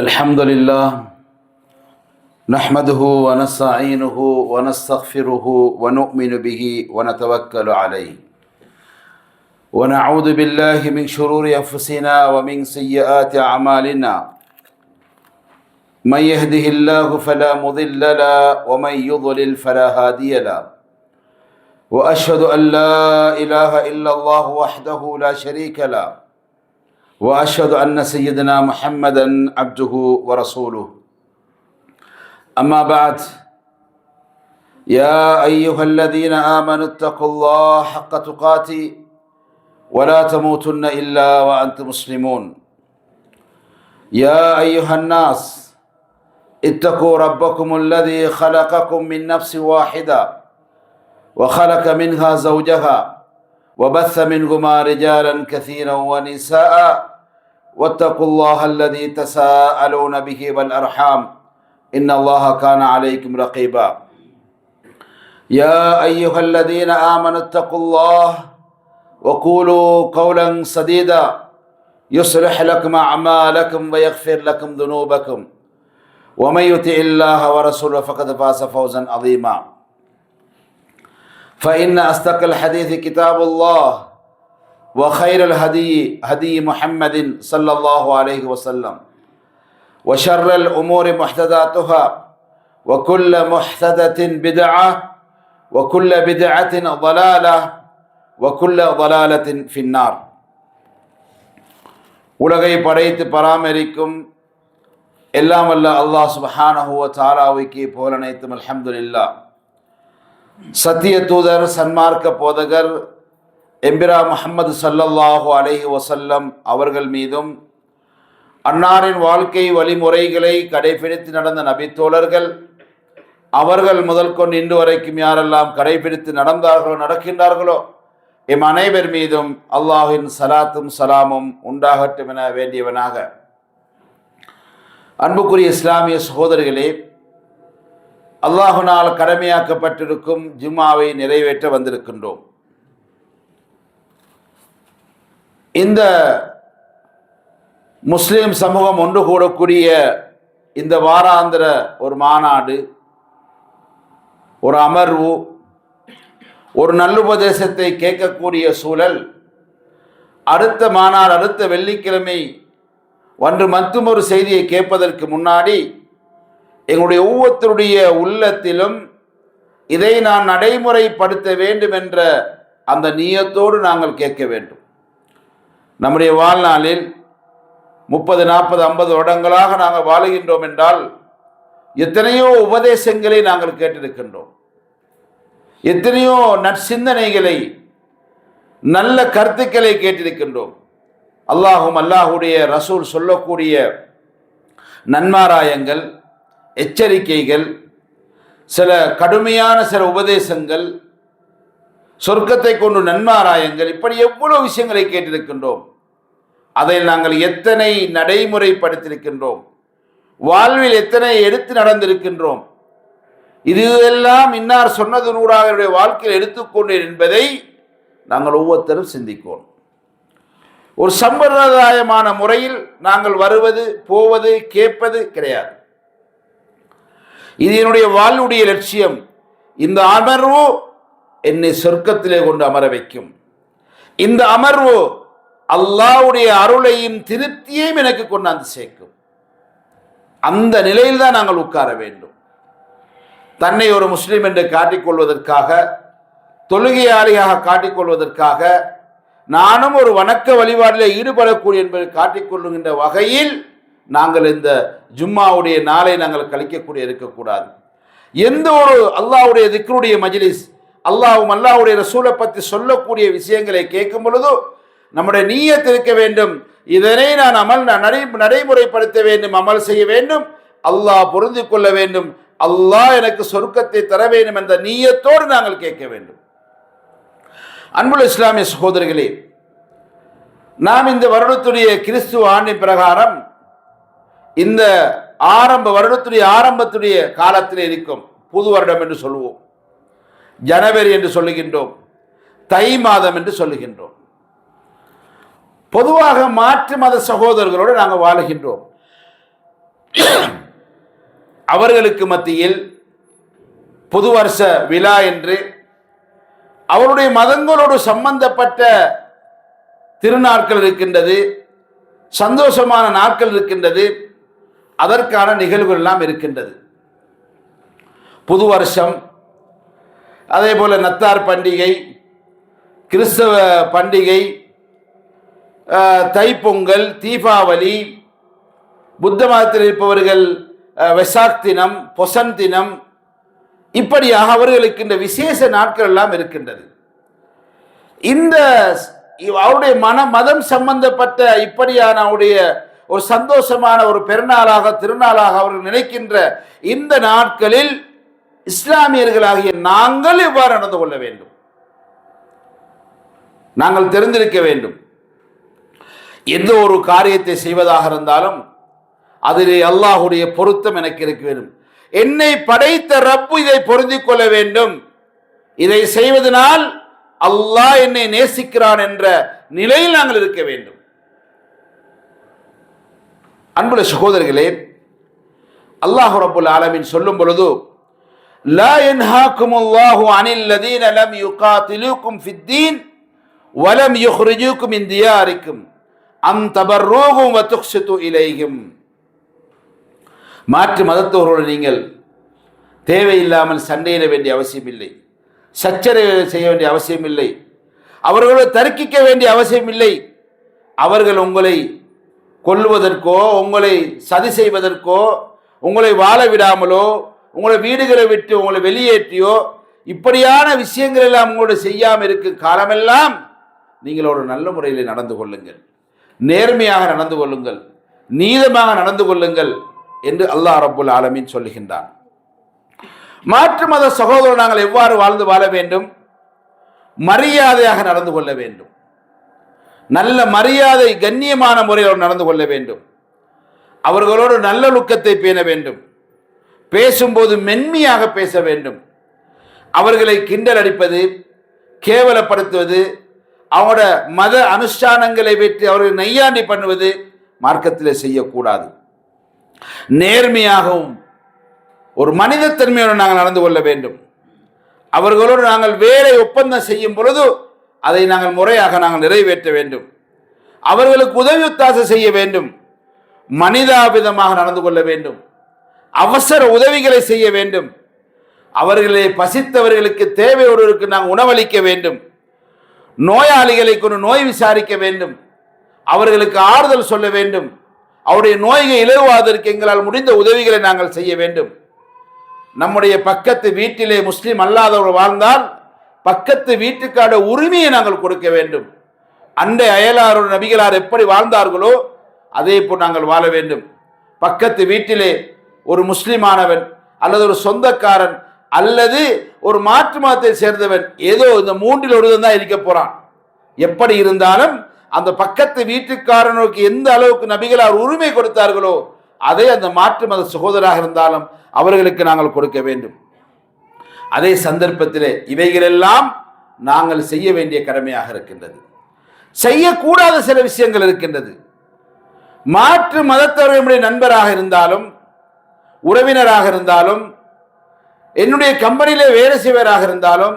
الحمد لله نحمده ونستعينه ونستغفره ونؤمن به ونتوكل عليه ونعوذ بالله من شرور أنفسنا ومن سيئات أعمالنا من يهده الله فلا مضل له ومن يضلل فلا هادي له وأشهد أن لا إله إلا الله وحده لا شريك له وأشهد أن سيدنا محمدا عبده ورسوله أما بعد يا أيها الذين آمنوا اتقوا الله حق تقاته ولا تموتن إلا وأنتم مسلمون يا أيها الناس اتقوا ربكم الذي خلقكم من نفس واحدة وخلق منها زوجها وبث منهما رجالا كثيرا ونساء واتقوا الله الذي تساءلون به والأرحام إن الله كان عليكم رقيبا يا أيها الذين آمنوا اتقوا الله وقولوا قولا سديدا يصلح لكم أعمالكم ويغفر لكم ذنوبكم ومن يطع الله ورسوله فقد فاز فوزا عظيما فإن أصدق الحديث كتاب الله وخير الهدي هدي محمد صلى الله عليه وسلم وشر الأمور محدثاتها وكل محدثة بدعة وكل بدعة ضلالة وكل ضلالة في النار. உலகை படைத்து பராமரிக்கும் எல்லாம் வல்ல அல்லாஹ் சுப்ஹானஹு வ தஆலாவுக்கு புகழ் அனைத்தும் அல்ஹம்துலில்லாஹ். சத்திய தூதர் சன்மார்க்க போதகர் எம்பிரா முஹம்மது ஸல்லல்லாஹு அலைஹி வஸல்லம் அவர்கள் மீதும் அன்னாரின் வாழ்க்கை வழிமுறைகளை கடைபிடித்து நடந்த நபித்தோழர்கள் அவர்கள் முதல் கொண்டு இன்று வரைக்கும் யாரெல்லாம் கடைபிடித்து நடந்தார்களோ நடக்கின்றார்களோ எம் அனைவர் மீதும் அல்லாஹின் சலாத்தும் சலாமும் உண்டாகட்டும் என வேண்டியவனாக, அன்புக்குரிய இஸ்லாமிய சகோதரர்களே, அல்லாஹுனால் கடமையாக்கப்பட்டிருக்கும் ஜும்மாவை நிறைவேற்ற வந்திருக்கின்றோம். இந்த முஸ்லிம் சமூகம் ஒன்று கூடக்கூடிய இந்த வாராந்திர ஒரு மாநாடு, ஒரு அமர்வு, ஒரு நல்லுபதேசத்தை கேட்கக்கூடிய சூழல், அடுத்த மாநாடு அடுத்த வெள்ளிக்கிழமை ஒன்று மற்றும் ஒரு செய்தியை கேட்பதற்கு முன்னாடி எங்களுடைய ஒவ்வொருத்தருடைய உள்ளத்திலும் இதை நான் நடைமுறைப்படுத்த வேண்டும் என்ற அந்த நியத்தோடு நாங்கள் கேட்க வேண்டும். நம்முடைய வாழ்நாளில் 30, 40, 50 வருடங்களாக நாங்கள் வாழுகின்றோம் என்றால் எத்தனையோ உபதேசங்களை நாங்கள் கேட்டிருக்கின்றோம், எத்தனையோ நற்சிந்தனைகளை, நல்ல கருத்துக்களை கேட்டிருக்கின்றோம். அல்லாஹும் அல்லாஹுடைய ரசூல் சொல்லக்கூடிய நன்மாராயங்கள், எச்சரிக்கைகள், சில கடுமையான சில உபதேசங்கள், சொர்க்கத்தை கொண்டு நன்மாராயங்கள், இப்படி எவ்வளவு விஷயங்களை கேட்டிருக்கின்றோம். அதை நாங்கள் எத்தனை நடைமுறைப்படுத்தியிருக்கின்றோம், வாழ்வில் எத்தனை எடுத்து நடந்திருக்கின்றோம். இது எல்லாம் இன்னார் சொன்னது நூறாக வாழ்க்கையில் எடுத்துக்கொண்டேன் என்பதை நாங்கள் ஒவ்வொருத்தரும் சிந்திக்கோம். ஒரு சம்பிரதாயமான முறையில் நாங்கள் வருவது போவது கேட்பது கிடையாது. இது என்னுடைய வாழ்வுடைய லட்சியம். இந்த அமர்வு என்னை சொர்க்கத்திலே கொண்டு அமர வைக்கும். இந்த அமர்வு அல்லாஹ்வுடைய அருளையும் திருப்தியையும் எனக்கு கொண்டாந்து சேர்க்கும். அந்த நிலையில் தான் நாங்கள் உட்கார வேண்டும். தன்னை ஒரு முஸ்லிம் என்று காட்டிக்கொள்வதற்காக, தொழுகையாளியாக காட்டிக்கொள்வதற்காக, நானும் ஒரு வணக்க வழிபாட்டில் ஈடுபடக்கூடிய என்பதை காட்டிக்கொள்ளுகின்ற வகையில் நாங்கள் இந்த ஜும்மாவுடைய நாளை நாங்கள் கழிக்கக்கூடிய இருக்கக்கூடாது. எந்த ஒரு அல்லாஹ்வுடைய திக்ருடைய மஜ்லிஸ், அல்லாஹ்வுடைய ரசூலை பற்றி சொல்லக்கூடிய விஷயங்களை கேட்கும் பொழுது நம்முடைய நிய்யத் இருக்க வேண்டும். இதனை நான் நடைமுறைப்படுத்த வேண்டும், அமல் செய்ய வேண்டும், அல்லாஹ் பொருந்திக் கொள்ள வேண்டும், அல்லாஹ் எனக்கு சொர்க்கத்தை தர வேண்டும் என்ற நிய்யத்தோடு நாங்கள் கேட்க வேண்டும். அன்புள்ள இஸ்லாமிய சகோதரர்களே, நாம் இந்த வருடத்துடைய கிறிஸ்துவ ஆண்டின் பிரகாரம் இந்த வருடத்துடைய ஆரம்பத்துடைய காலத்தில் இருக்கும். புது வருடம் என்று சொல்லுவோம், ஜனவரி என்று சொல்லுகின்றோம், தை மாதம் என்று சொல்லுகின்றோம். பொதுவாக மாற்று மத சகோதரர்களோடு நாங்கள் வாழுகின்றோம். அவர்களுக்கு மத்தியில் புது வருஷ விழா என்று அவருடைய மதங்களோடு சம்பந்தப்பட்ட திருநாட்கள் இருக்கின்றது, சந்தோஷமான நாட்கள் இருக்கின்றது, அதற்கான நிகழ்வுகள் எல்லாம் இருக்கின்றது. புது வருஷம், அதே போல நத்தார் பண்டிகை, கிறிஸ்தவ பண்டிகை, தைப்பொங்கல், தீபாவளி, புத்த மதத்தில் இருப்பவர்கள் வெசாக் தினம், பொசன் தினம், இப்படியாக அவர்களுக்கு இந்த விசேஷ நாட்கள் எல்லாம் இருக்கின்றது. இந்த அவருடைய மதம் சம்பந்தப்பட்ட இப்படியான அவருடைய ஒரு சந்தோஷமான ஒரு பெருநாளாக திருநாளாக அவர்கள் நினைக்கின்ற இந்த நாட்களில் இஸ்லாமியர்களாகிய நாங்கள் எவ்வாறு நடந்து கொள்ள வேண்டும்? நாங்கள் தெரிந்திருக்க வேண்டும். எந்த ஒரு காரியத்தை செய்வதாக இருந்தாலும் அதிலே அல்லாஹுடைய பொருத்தம் எனக்கு இருக்க வேண்டும். என்னை படைத்த ரப்பு இதை பொருந்திக் கொள்ள வேண்டும். இதை செய்வதனால் அல்லாஹ் என்னை நேசிக்கிறான் என்ற நிலையில் நாங்கள் இருக்க வேண்டும். அன்புள்ள சகோதரர்களே, அல்லாஹ் ரப்புல் ஆலமீன் சொல்லும் பொழுது, லா யன்ஹாகுமுல்லாஹு அனில் லதீன லம் யுகாத்திலூகும் ஃபித்தீன் வலம் யுக்ரிஜூகும் மின் தியாரிக்கும் அன் தபர்ரூஹும் வ துக்ஸிது இலைஹிம். மாற்று மதத்தவரோடு நீங்கள் தேவையில்லாமல் சண்டையிட வேண்டிய அவசியம் இல்லை, சச்சரவு செய்ய வேண்டிய அவசியம் இல்லை, அவர்களோடு தர்க்கிக்க வேண்டிய அவசியம் இல்லை. அவர்கள் உங்களை கொல்லுவதற்கோ உங்களை சதி செய்வதற்கோ உங்களை வாழ விடாமலோ உங்களை வீடுகளை விட்டு உங்களை வெளியேற்றியோ இப்படியான விஷயங்கள் எல்லாம் உங்களோட செய்யாமல் இருக்கும் காலமெல்லாம் நீங்கள் ஒரு நல்ல முறையில் நடந்து கொள்ளுங்கள், நேர்மையாக நடந்து கொள்ளுங்கள், நீதமாக நடந்து கொள்ளுங்கள் என்று அல்லாஹ் ரப்புல் ஆலமீன் சொல்லுகின்றான். மாற்று மத சகோதரர் நாங்கள் எவ்வாறு வாழ்ந்து வாழ வேண்டும்? மரியாதையாக நடந்து கொள்ள வேண்டும், நல்ல மரியாதை கண்ணியமான முறையில் நடந்து கொள்ள வேண்டும், அவர்களோடு நல்லொழுக்கத்தை பேண வேண்டும், பேசும்போது மென்மையாக பேச வேண்டும். அவர்களை கிண்டல் அடிப்பது, கேவலப்படுத்துவது, அவங்களோட மத அனுஷ்டானங்களை வைத்து அவர்கள் நையாண்டி பண்ணுவது மார்க்கத்தில் செய்யக்கூடாது. நேர்மையாகவும் ஒரு மனிதத்தன்மையோடு நாங்கள் நடந்து கொள்ள வேண்டும். அவர்களோடு நாங்கள் வேலை ஒப்பந்தம் செய்யும் பொழுது அதை நாங்கள் முறையாக நாங்கள் நிறைவேற்ற வேண்டும். அவர்களுக்கு உதவி ஒத்தாசை செய்ய வேண்டும், மனிதாபிதமாக நடந்து கொள்ள வேண்டும், அவசர உதவிகளை செய்ய வேண்டும், அவர்களை பசித்தவர்களுக்கு தேவையோருக்கு நாங்கள் உணவளிக்க வேண்டும், நோயாளிகளை கொண்டு நோய் விசாரிக்க வேண்டும், அவர்களுக்கு ஆறுதல் சொல்ல வேண்டும், அவருடைய நோய்களை இலகுவதற்கு எங்களால் முடிந்த உதவிகளை நாங்கள் செய்ய வேண்டும். நம்முடைய பக்கத்து வீட்டிலே முஸ்லிம் அல்லாதவர்கள் வாழ்ந்தால் பக்கத்து வீட்டுக்கான உரிமையை நாங்கள் கொடுக்க வேண்டும். அண்டை அயலாரோடு நபிகளார் எப்படி வாழ்ந்தார்களோ அதே போல் நாங்கள் வாழ வேண்டும். பக்கத்து வீட்டிலே ஒரு முஸ்லிமானவன் அல்லது ஒரு சொந்தக்காரன் அல்லது ஒரு மாற்று மதத்தை சேர்ந்தவன் ஏதோ இந்த மூன்றில் ஒருவன் தான் இருக்க போறான். எப்படி இருந்தாலும் அந்த பக்கத்து வீட்டுக்காரனுக்கு எந்த அளவுக்கு நபிகளார் உரிமை கொடுத்தார்களோ அதை அந்த மாற்று மத சகோதராக இருந்தாலும் அவர்களுக்கு நாங்கள் கொடுக்க வேண்டும். அதே சந்தர்ப்பத்திலே இவைகளெல்லாம் நாங்கள் செய்ய வேண்டிய கடமையாக இருக்கின்றது. செய்யக்கூடாத சில விஷயங்கள் இருக்கின்றது. மாற்று மதத்தவர்களுடைய நண்பராக இருந்தாலும் உறவினராக இருந்தாலும் என்னுடைய கம்பெனியிலே வேலை செய்வராக இருந்தாலும்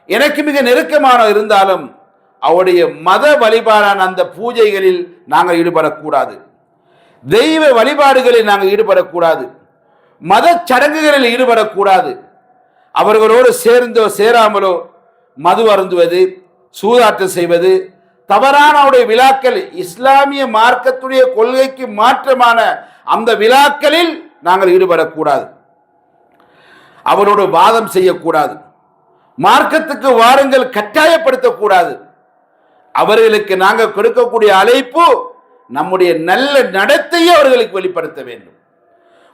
எனக்கு மிக நெருக்கமான இருந்தாலும் அவருடைய மத வழிபாடான அந்த பூஜைகளில் நாங்கள் ஈடுபடக்கூடாது, தெய்வ வழிபாடுகளில் நாங்கள் ஈடுபடக்கூடாது, மத சடங்குகளில் ஈடுபடக்கூடாது. அவர்களோடு சேர்ந்தோ சேராமலோ மது அருந்துவது, சூதாட்டம் செய்வது, தவறான அவருடைய விழாக்கள், இஸ்லாமிய மார்க்கத்துடைய கொள்கைக்கு மாற்றமான அந்த விழாக்களில் நாங்கள் ஈடுபடக்கூடாது. அவரோடு வாதம் செய்யக்கூடாது, மார்க்கத்துக்கு வாருங்கள் கட்டாயப்படுத்தக்கூடாது. அவர்களுக்கு நாங்கள் கொடுக்கக்கூடிய அழைப்பு நம்முடைய நல்ல நடத்தையை அவர்களுக்கு வெளிப்படுத்த வேண்டும்.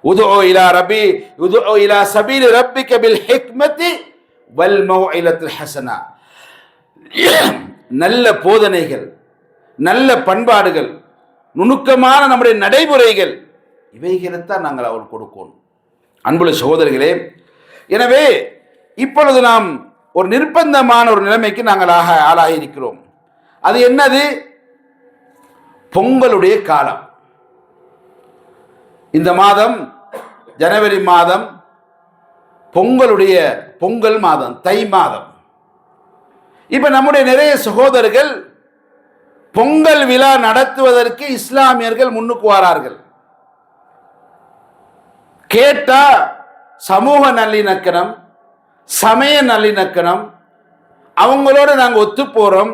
உதுஉ இலா ரப்பி உதுஉ இலா சபீலி ரப்பிக பில் ஹிக்மதி வல் மௌஇலத்தில் ஹஸனா. நல்ல போதனைகள், நல்ல பண்பாடுகள், நுணுக்கமான நம்முடைய நடைமுறைகள், இவைகளைத்தான் நாங்கள் அவர்கள் கொடுக்கணும். அன்புள்ள சகோதரர்களே, எனவே இப்பொழுது நாம் ஒரு நிர்பந்தமான ஒரு நிலைமைக்கு நாங்கள் ஆளாகி இருக்கிறோம். அது என்னது? பொங்கலுடைய காலம். இந்த மாதம் ஜனவரி மாதம் பொங்கல் மாதம், தை மாதம். இப்ப நம்முடைய நிறைய சகோதரர்கள் பொங்கல் விழா நடத்துவதற்கு இஸ்லாமியர்கள் முன்னுக்கு வரார்கள். கேட்டா சமூக நல்லிணக்கணம், சமய நல்லிணக்கணம், அவங்களோட நாங்க ஒத்து போறோம்,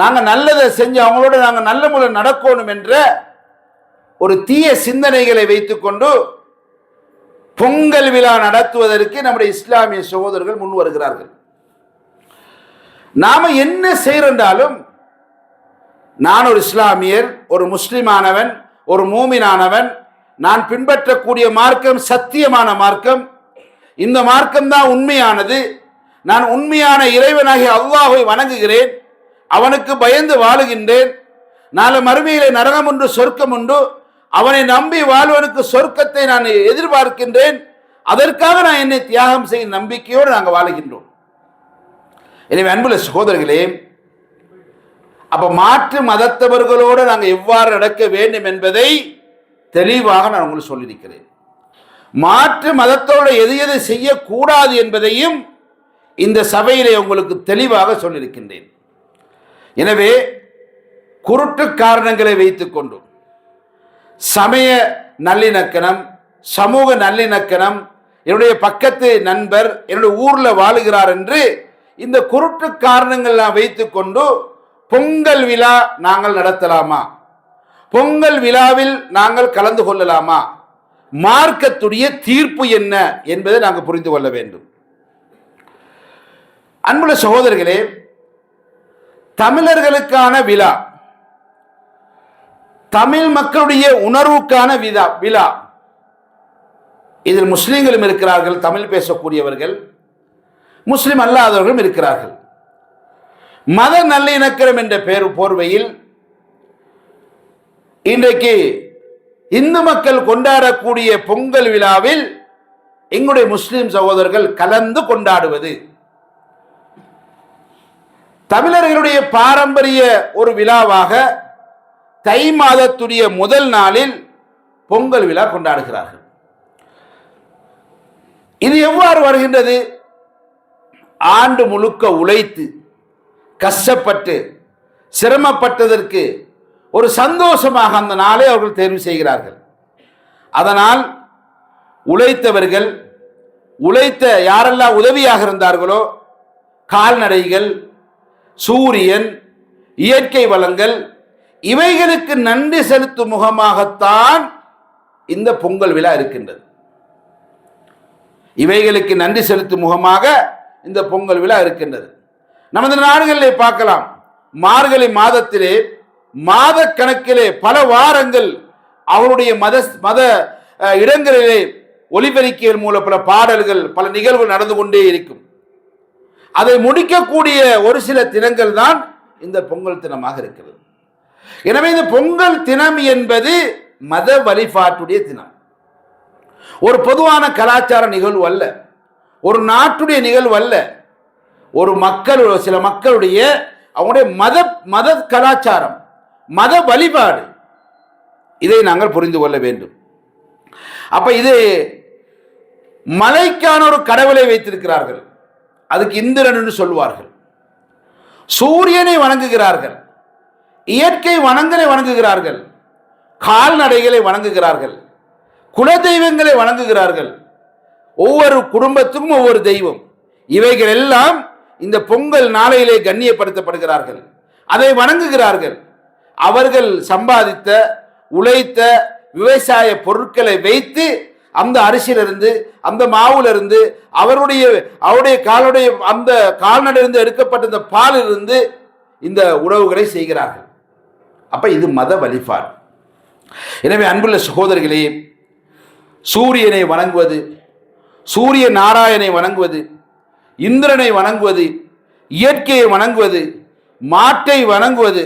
நாங்க நல்லதை செஞ்சு அவங்களோட நாங்க நல்ல முறையில் நடக்கணும் என்ற ஒரு தீய சிந்தனைகளை வைத்துக்கொண்டு பொங்கல் விழா நடத்துவதற்கு நம்முடைய இஸ்லாமிய சகோதரர்கள் முன் வருகிறார்கள். நாம என்ன செய்யறாலும், நான் ஒரு இஸ்லாமியர், ஒரு முஸ்லிமானவன், ஒரு மூமினானவன், நான் பின்பற்றக்கூடிய மார்க்கம் சத்தியமான மார்க்கம், இந்த மார்க்கம் தான் உண்மையானது, நான் உண்மையான இறைவனாகிய அல்லாஹ்வை வணங்குகிறேன், அவனுக்கு பயந்து வாழுகின்றேன், நாளை மறுமையிலே நரகம் உண்டு சொர்க்கம் உண்டு, அவனை நம்பி வாழ்வனுக்கு சொர்க்கத்தை நான் எதிர்பார்க்கின்றேன், அதற்காக நான் என்னை தியாகம் செய்யும் நம்பிக்கையோடு நாங்கள் வாழுகின்றோம். எனவே அன்புள்ள சகோதரர்களே, அப்ப மாற்று மதத்தவர்களோடு நாங்கள் எவ்வாறு நடக்க வேண்டும் என்பதை தெளிவாக நான் உங்களுக்கு சொல்லியிருக்கிறேன். மாற்று மதத்தோடு எது எது செய்யக்கூடாது என்பதையும் இந்த சபையிலே உங்களுக்கு தெளிவாக சொல்லியிருக்கின்றேன். எனவே குருட்டு காரணங்களை வைத்துக்கொண்டு சமய நல்லிணக்கணம், சமூக நல்லிணக்கணம், என்னுடைய பக்கத்து நண்பர் என்னுடைய ஊர்ல வாழுகிறார் என்று இந்த குருட்டு காரணங்கள்லாம் வைத்துக்கொண்டு பொங்கல் விழா நாங்கள் நடத்தலாமா, பொங்கல் விழாவில் நாங்கள் கலந்து கொள்ளலாமா, மார்க்கத்துடைய தீர்ப்பு என்ன என்பதை நாங்கள் புரிந்து கொள்ள வேண்டும். அன்புள்ள சகோதரர்களே, தமிழர்களுக்கான விழா, தமிழ் மக்களுடைய உணர்வுக்கான விழா, இதில் முஸ்லிம்களும் இருக்கிறார்கள், தமிழ் பேசக்கூடியவர்கள், முஸ்லிம் அல்லாதவர்களும் இருக்கிறார்கள். மத நல்லிணக்கம் என்ற போர்வையில் இன்றைக்கு இந்து மக்கள் கொண்டாடக்கூடிய பொங்கல் விழாவில் எங்களுடைய முஸ்லிம் சகோதரர்கள் கலந்து கொண்டாடுவது, தமிழர்களுடைய பாரம்பரிய ஒரு விழாவாக தை மாதத்துடைய முதல் நாளில் பொங்கல் விழா கொண்டாடுகிறார்கள். இது எவ்வாறு வருகின்றது? ஆண்டு முழுக்க உழைத்து கஷ்டப்பட்டு சிரமப்பட்டதற்கு ஒரு சந்தோஷமாக அந்த நாளை அவர்கள் தேர்வு செய்கிறார்கள். அதனால் உழைத்தவர்கள், உழைத்த யாரெல்லாம் உதவியாக இருந்தார்களோ, கால்நடைகள், சூரியன், இயற்கை வளங்கள், இவைகளுக்கு நன்றி செலுத்தும் முகமாகத்தான் இந்த பொங்கல் விழா இருக்கின்றது. இவைகளுக்கு நன்றி செலுத்தும் முகமாக இந்த பொங்கல் விழா இருக்கின்றது. நமது நாடுகளிலே பார்க்கலாம், மார்கழி மாதத்திலே மாத கணக்கிலே பல வாரங்கள் அவருடைய மத இடங்களிலே ஒலிபெருக்கிகள் மூலம் பல பாடல்கள், பல நிகழ்வுகள் நடந்து கொண்டே இருக்கும். அதை முடிக்கக்கூடிய ஒரு சில தினங்கள் தான் இந்த பொங்கல் தினமாக இருக்கிறது. எனவே இந்த பொங்கல் தினம் என்பது மத வழிபாட்டுடைய தினம், ஒரு பொதுவான கலாச்சார நிகழ்வு அல்ல, ஒரு நாட்டுடைய நிகழ்வு அல்ல, ஒரு சில மக்களுடைய அவங்களுடைய மத கலாச்சாரம், மத வழிபாடு. இதை நாங்கள் புரிந்து கொள்ள வேண்டும். அப்ப இது மலைக்கான ஒரு கடவுளை வைத்திருக்கிறார்கள், அதுக்கு இந்திரன் என்று சொல்வார்கள். சூரியனை வணங்குகிறார்கள், இயற்கை வனங்களை வணங்குகிறார்கள், கால்நடைகளை வணங்குகிறார்கள், குலதெய்வங்களை வணங்குகிறார்கள். ஒவ்வொரு குடும்பத்துக்கும் ஒவ்வொரு தெய்வம். இவைகள் எல்லாம் இந்த பொங்கல் நாளையிலே கண்ணியப்படுத்தப்படுகிறார்கள், அதை வணங்குகிறார்கள். அவர்கள் சம்பாதித்த உழைத்த விவசாய பொருட்களை வைத்து அந்த அரிசியிலிருந்து, அந்த மாவுலிருந்து, அவருடைய அந்த கால்நடையிலிருந்து எடுக்கப்பட்ட இந்த பாலிலிருந்து இந்த உணவுகளை செய்கிறார்கள். அப்ப இது மத வழிபாடு. எனவே அன்புள்ள சகோதரர்களே, சூரியனை வணங்குவது, சூரிய நாராயணனை வணங்குவது, இந்திரனை வணங்குவது, இயற்கையை வணங்குவது, மாட்டை வணங்குவது,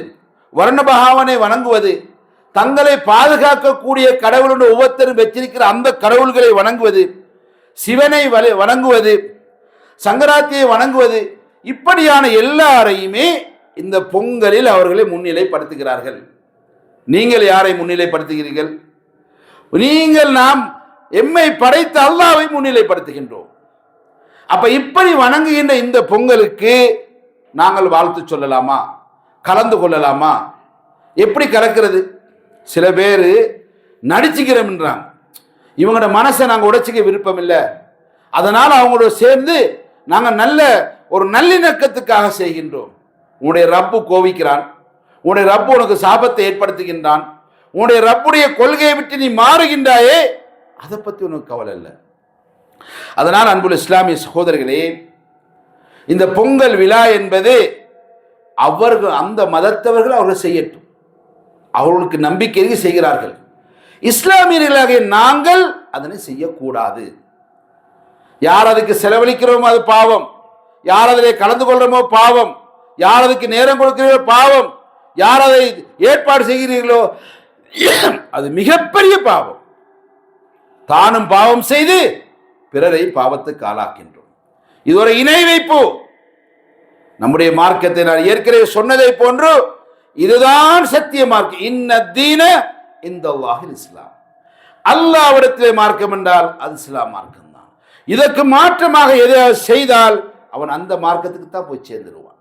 வர்ணபகாவனை வணங்குவது, தங்களை பாதுகாக்கக்கூடிய கடவுளுடைய ஒவ்வொருத்தரும் வச்சிருக்கிற அந்த கடவுள்களை வணங்குவது, சிவனை வணங்குவது, சங்கராத்தியை வணங்குவது, இப்படியான எல்லாரையுமே இந்த பொங்கலில் அவர்களை முன்னிலைப்படுத்துகிறார்கள். நீங்கள் யாரை முன்னிலைப்படுத்துகிறீர்கள்? நாம் எம்மை படைத்த அல்லாஹ்வை முன்னிலைப்படுத்துகின்றோம். அப்ப இப்படி வணங்குகின்ற இந்த பொங்கலுக்கு நாங்கள் வாழ்த்து சொல்லலாமா, கலந்து கொள்ளலாமா? எப்படி கலக்கிறது? சில பேர் நடிச்சுக்கிறோம்ன்றாங்க. இவங்களோட மனசை நாங்கள் உடைச்சிக்க விருப்பம் இல்லை, அதனால் அவங்களோட சேர்ந்து நாங்கள் நல்ல ஒரு நல்லிணக்கத்துக்காக செய்கின்றோம். உன்னுடைய ரப்பு கோவிக்கிறான், உன்னுடைய ரப்பு உனக்கு சாபத்தை ஏற்படுத்துகின்றான், உன்னுடைய ரப்புடைய கொள்கையை விட்டு நீ மாறுகின்றாயே, அதை பற்றி உனக்கு கவலை இல்லை. அதனால் அன்புள்ள இஸ்லாமிய சகோதரர்களே, இந்த பொங்கல் விழா என்பது அவர்கள் அந்த மதத்தவர்கள் அவர்கள் செய்யட்டும், அவர்களுக்கு நம்பிக்கையை செய்கிறார்கள். இஸ்லாமியர்களாகிய நாங்கள் அதனை செய்யக்கூடாது. யார் அதுக்கு செலவழிக்கிறோமோ அது பாவம், யார் அதிலே கலந்து கொள்றோமோ பாவம், யார் அதுக்கு நேரம் கொடுக்கிறீர்களோ பாவம், யார் அதை ஏற்பாடு செய்கிறீர்களோ அது மிகப்பெரிய பாவம். தானும் பாவம் செய்து பிறரை பாவத்துக்கு ஆளாக்கின்றோம். இது ஒரு இணை வைப்பு. நம்முடைய மார்க்கத்தை நான் ஏற்கனவே சொன்னதை போன்று இதுதான் சத்திய மார்க்கம். இன்ன தீன இந்தல்லாஹில் இஸ்லாம். அல்லாஹ்விடத்திலே மார்க்கம் என்றால் அது இஸ்லாம் மார்க்கம் தான். இதற்கு மாற்றமாக எதையாவது செய்தால் அவன் அந்த மார்க்கத்துக்கு தான் போய் சேர்ந்துடுவான்.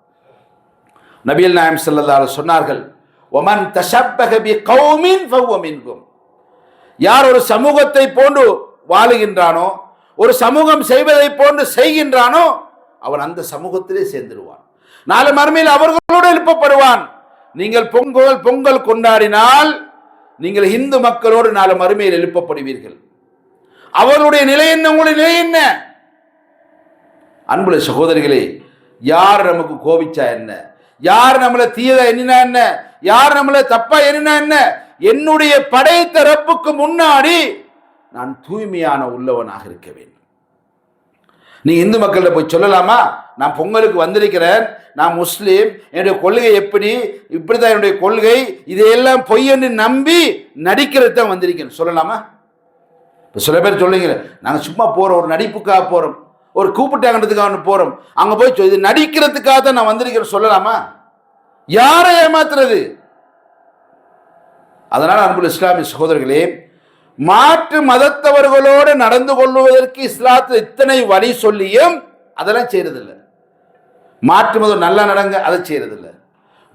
நபிகள் நாயகம் ஸல்லல்லாஹு அலைஹி சொன்னார்கள், ஒமன் தஷப்பஹ பிகௌமின் ஃபஹுவ மின்ஹும். யார் ஒரு சமூகத்தை போன்று வாழுகின்றானோ, ஒரு சமூகம் செய்வதை போன்று செய்கின்றானோ, அவன் அந்த சமூகத்திலே சேர்ந்துடுவான். நாளை மறுமையில் அவர்களோடு எழுப்பப்படுவான். நீங்கள் பொங்கல் கொண்டாடினால் நீங்கள் இந்து மக்களோடு நாளை மறுமையில் எழுப்பப்படுவீர்கள். அவர்களுடைய நிலை என்ன, உங்களுடைய நிலை என்ன? அன்புள்ள சகோதரிகளே, யார் நமக்கு கோபிச்சா என்ன, யார் நம்மளை தீயதா எண்ணினா என்ன, யார் நம்மளை தப்பா எண்ணினா என்ன, என்னுடைய படைத்த ரப்புக்கு முன்னாடி நான் தூய்மையான உள்ளவனாக இருக்க வேண்டும். நீ இந்து மக்கள்கிட்ட போய் சொல்லலாமா, நான் பொங்கலுக்கு வந்திருக்கிறேன், நான் முஸ்லீம், என்னுடைய கொள்கை இப்படிதான் என்னுடைய கொள்கை, இதையெல்லாம் பொய் என்று நம்பி நடிக்கிறது தான் வந்திருக்கேன் சொல்லலாமா? இப்போ சில பேர் சொல்லுங்க, நாங்கள் சும்மா போகிறோம், ஒரு நடிப்புக்காக போகிறோம், ஒரு கூப்பிட்டாங்கன்றதுக்காக போகிறோம், அங்கே போய் இது நடிக்கிறதுக்காக தான் நான் வந்திருக்கிறேன் சொல்லலாமா? யாரை ஏமாத்துறது? அதனால் அன்புள்ள இஸ்லாமிய சகோதரர்களே, மாற்று மதத்தவர்களோடு நடந்து கொள்வதற்கு இஸ்லாத்தில் இத்தனை வழி சொல்லியும் அதெல்லாம் செய்யறதில்லை. மாற்று மதம் நல்லா நடங்க அதை செய்யறதில்லை,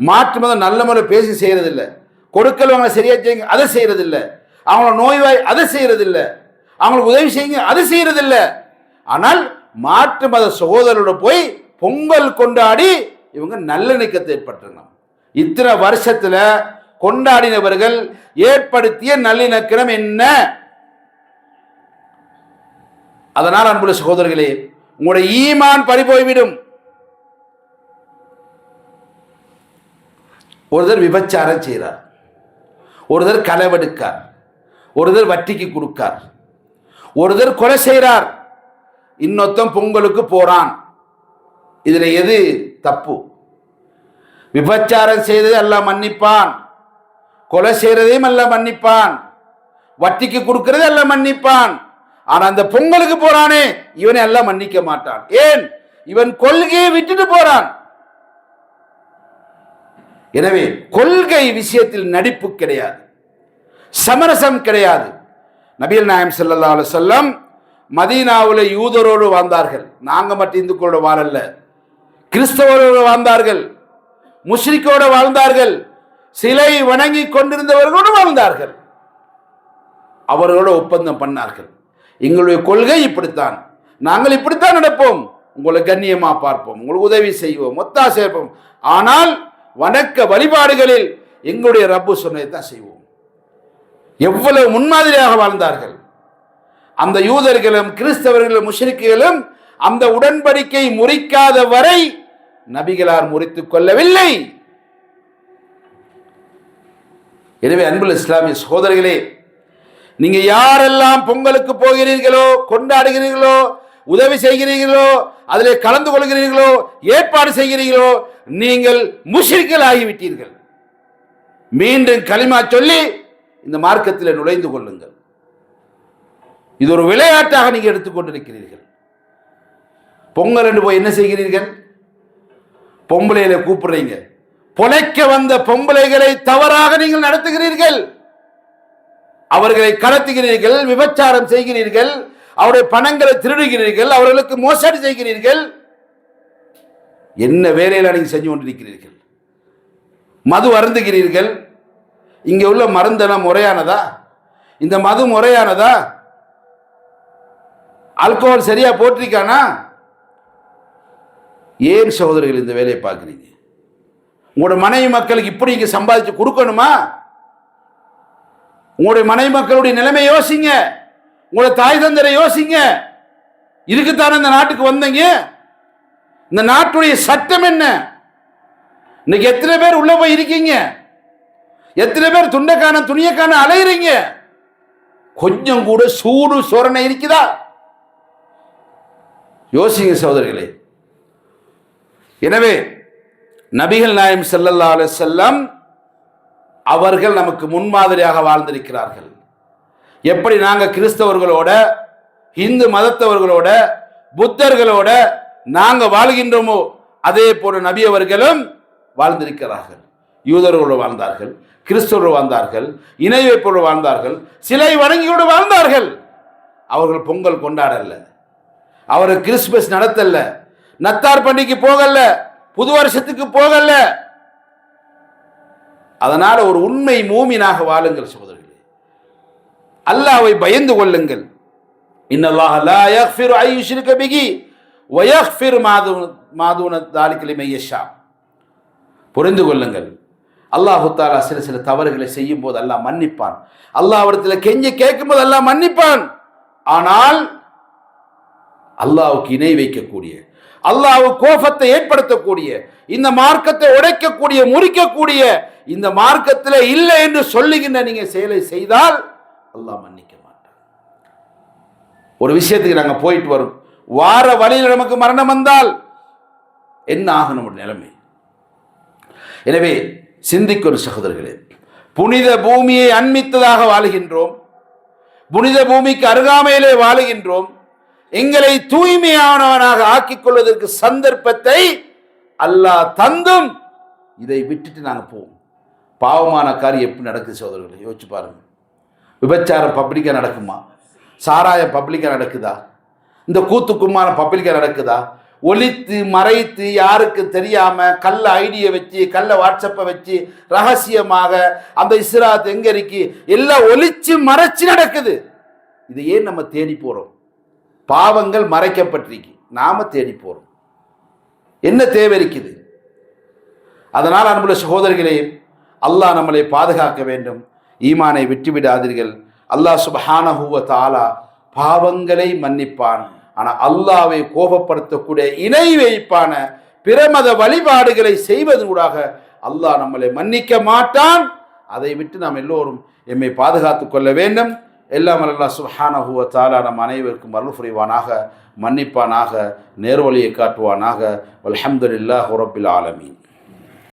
மாற்று மதம் நல்ல முறை பேசி செய்யறதில்லை, கொடுக்கல் வாங்க சரியா செய்யுங்க அதை செய்யறதில்லை, அவங்கள நோய்வாய் அதை செய்யறதில்லை, அவங்களுக்கு உதவி செய்யுங்க அதை செய்யறதில்லை. ஆனால் மாற்று மத சகோதரரோட போய் பொங்கல் கொண்டாடி இவங்க நல்லிணக்கத்தை ஏற்பட்டிருந்தாங்க. இத்தனை வருஷத்துல கொண்டாடினவர்கள் ஏற்படுத்திய நல்லிணக்கம் என்ன? அதனால் அன்புள்ள சகோதரர்களே, உங்களுடைய ஈமான் பறிபோய்விடும். ஒருத்தர் விபச்சாரம் செய்கிறார், ஒருத்தர் களவெடுக்கார், ஒருத்தர் வட்டிக்கு கொடுக்கார், ஒருத்தர் கொலை செய்கிறார், இன்னொருத்தன் பொங்கலுக்கு போறான். இதுல எது தப்பு? விபச்சாரம் செய்தது அல்லாஹ் மன்னிப்பான், கொலை செய்யறதையும் எல்லாம் மன்னிப்பான், வட்டிக்கு கொடுக்கறது எல்லாம் மன்னிப்பான். ஆனா அந்த பொங்கலுக்கு போறானே இவனை எல்லாம் மன்னிக்க மாட்டான். ஏன்? இவன் கொள்கையை விட்டுட்டு போறான். எனவே கொள்கை விஷயத்தில் நடிப்பு கிடையாது, சமரசம் கிடையாது. நபிகள் நாயகம் ஸல்லல்லாஹு அலைஹி வஸல்லம் மதீனாவில் யூதரோடு வாழ்ந்தார்கள். நாங்க மட்டும் இந்துக்களோட வாழல்ல, கிறிஸ்தவரோடு வாழ்ந்தார்கள், முஷ்ரிக்கோடு வாழ்ந்தார்கள், சிலை வணங்கி கொண்டிருந்தவர்களோடு வாழ்ந்தார்கள். அவர்களோட ஒப்பந்தம் பண்ணார்கள். எங்களுடைய கொள்கை இப்படித்தான், நாங்கள் இப்படித்தான் நடப்போம், உங்களை கண்ணியமா பார்ப்போம், உங்களுக்கு உதவி செய்வோம், ஒத்தாசை செய்வோம், ஆனால் வணக்க வழிபாடுகளில் எங்களுடைய ரப்பு சொன்னதை தான் செய்வோம். எவ்வளவு முன்மாதிரியாக வாழ்ந்தார்கள். அந்த யூதர்களும் கிறிஸ்தவர்களும் முஷ்ரிக்குகளும் அந்த உடன்படிக்கை முறிக்காத வரை நபிகளார் முறித்துக் கொள்ளவில்லை. எனவே அன்புள்ள இஸ்லாமிய சகோதரர்களே, நீங்க யாரெல்லாம் பொங்கலுக்கு போகிறீர்களோ, கொண்டாடுகிறீர்களோ, உதவி செய்கிறீர்களோ, அதிலே கலந்து கொள்கிறீர்களோ, ஏற்பாடு செய்கிறீர்களோ, நீங்கள் முஷ்ரிக்கள் ஆகிவிட்டீர்கள். மீண்டும் கலிமா சொல்லி இந்த மார்க்கத்தில் நுழைந்து கொள்ளுங்கள். இது ஒரு விளையாட்டாக நீங்க எடுத்துக்கொண்டிருக்கிறீர்கள். பொங்கல் என்று போய் என்ன செய்கிறீர்கள்? பொம்பளைகளை கூப்பிடுறீங்க, பொழைக்க வந்த பொம்பளைகளை தவறாக நீங்கள் நடத்துகிறீர்கள். அவர்களை கடத்துகிறீர்கள், விபச்சாரம் செய்கிறீர்கள், அவருடைய பணங்களை திருடுகிறீர்கள், அவர்களுக்கு மோசடி செய்கிறீர்கள். என்ன வேலையில நீங்க செஞ்சு கொண்டிருக்கிறீர்கள்? மது அருந்துகிறீர்கள். இங்க உள்ள மருந்தெல்லாம் முறையானதா? இந்த மது முறையானதா? ஆல்கோஹால் சரியா போட்டிருக்கானா? ஏன் சகோதரர்கள் இந்த வேலையை பார்க்குறீங்க? உங்களுடைய மனைவி மக்களுக்கு இப்படி இங்க சம்பாதிச்சு கொடுக்கணுமா? உங்களுடைய மனைவி மக்களுடைய நிலைமை யோசிங்க, உங்களுடைய தாய் தந்தரை யோசிங்க. இதுக்குத்தானே இந்த நாட்டுக்கு வந்தீங்க? இந்த நாட்டுடைய சட்டம் என்ன? இன்னைக்கு எத்தனை பேர் உள்ள போய் இருக்கீங்க? எத்தனை பேர் துண்டைக்கான துணியக்கான அலையிறீங்க? கொஞ்சம் கூட சூடு சொரணை இருக்குதா? யோசிங்க சகோதரர்களே. எனவே நபிகள் நாயகம் ஸல்லல்லாஹு அலைஹி வஸல்லம் அவர்கள் நமக்கு முன்மாதிரியாக வாழ்ந்திருக்கிறார்கள். எப்படி நாங்கள் கிறிஸ்தவர்களோட, இந்து மதத்தவர்களோட, புத்தர்களோட நாங்கள் வாழ்கின்றோமோ அதே போல நபி அவர்களும் வாழ்ந்திருக்கிறார்கள். யூதர்களோடு வாழ்ந்தார்கள், கிறிஸ்தவர்கள் வாழ்ந்தார்கள், இணை வைப்போடு வாழ்ந்தார்கள், சிலை வணங்கியோடு வாழ்ந்தார்கள். அவர்கள் பொங்கல் கொண்டாடல, அவர்கள் கிறிஸ்துமஸ் நடத்தல, நத்தார் பண்டிகைக்கு போகல, புது வருஷத்துக்கு போகல. அதனால ஒரு உண்மை மூமினாக வாழுங்கள் சகோதரர்களே. அல்லாஹ்வை பயந்து கொள்ளுங்கள். இன்னல்லாஹ லா யக்ஃபிரு ஐ யுஷ்ரிக பிஹி வ யக்ஃபிரு மா தூன ذلك லிமன் யஷா. புரிந்து கொள்ளுங்கள். அல்லாஹ் தஆலா சில தவறுகளை செய்யும் போது அல்லாஹ் மன்னிப்பான். அல்லாஹ்விடத்தில் கெஞ்சி கேட்கும் போது அல்லாஹ் மன்னிப்பான். ஆனால் அல்லாஹ்வுக்கு இணை வைக்கக்கூடிய, அல்லாஹ் கோபத்தை ஏற்படுத்தக்கூடிய, இந்த மார்க்கத்தை உடைக்கக்கூடிய, முறிக்கக்கூடிய இந்த மார்க்கத்தில் இல்லை என்று சொல்லுகின்ற நீங்க செயலை செய்தால் அல்லாஹ் மன்னிக்க மாட்டான். ஒரு விஷயத்துக்கு நாங்க போயிட்டு வரும், வார வழியில் நமக்கு மரணம் வந்தால் என்ன ஆகும் நம்முடைய நிலைமை? எனவே சிந்திக்கொரு சகோதரர்களே, புனித பூமியை அண்மித்ததாக வாழுகின்றோம், புனித பூமிக்கு அருகாமையிலே வாழுகின்றோம். எங்களை தூய்மையானவனாக ஆக்கிக் கொள்வதற்கு சந்தர்ப்பத்தை அல்லாஹ் தந்தும் இதை விட்டுட்டு நாங்கள் போவோம். பாவமான காரியம் எப்படி நடக்குது சகோதரர்களை யோசிச்சு பாருங்க. விபச்சாரம் பப்ளிக்கா நடக்குமா? சாராயம் பப்ளிக்கா நடக்குதா? இந்த கூத்துக்குமான பப்ளிக்கா நடக்குதா? ஒளித்து மறைத்து யாருக்கு தெரியாம கள்ள ஐடியை வச்சு, கள்ள வாட்ஸ்அப்பை வச்சு ரகசியமாக அந்த இஸ்ராத் எங்க இருக்கு எல்லாம் ஒளிச்சு மறைச்சு நடக்குது. இது ஏன் நம்ம தேடி போறோம்? பாவங்கள் மறைக்கப்பட்டிருக்கு, நாம தேடி போறோம். என்ன தேவை இருக்குது? அதனால் அன்புள்ள சகோதரர்களே, அல்லாஹ் நம்மளை பாதுகாக்க வேண்டும். ஈமானை விட்டுவிடாதீர்கள். அல்லாஹ் சுப்ஹானஹு வ தஆலா பாவங்களை மன்னிப்பான். ஆனால் அல்லாஹ்வை கோபப்படுத்தக்கூடிய இணை வைப்பான பிரமத வழிபாடுகளை செய்வதூடாக அல்லாஹ் நம்மளை மன்னிக்க மாட்டான். அதை விட்டு நாம் எல்லோரும் எம்மை பாதுகாத்துக் கொள்ள வேண்டும். எல்லாம் அல்லாஹ் சுப்ஹானஹு வ தஆலா நம் அனைவருக்கும் அருள் புரிவானாக, மன்னிப்பானாக, நேர்வழியை காட்டுவானாக. வல்ஹம்துலில்லாஹி ரப்பில் ஆலமீன்.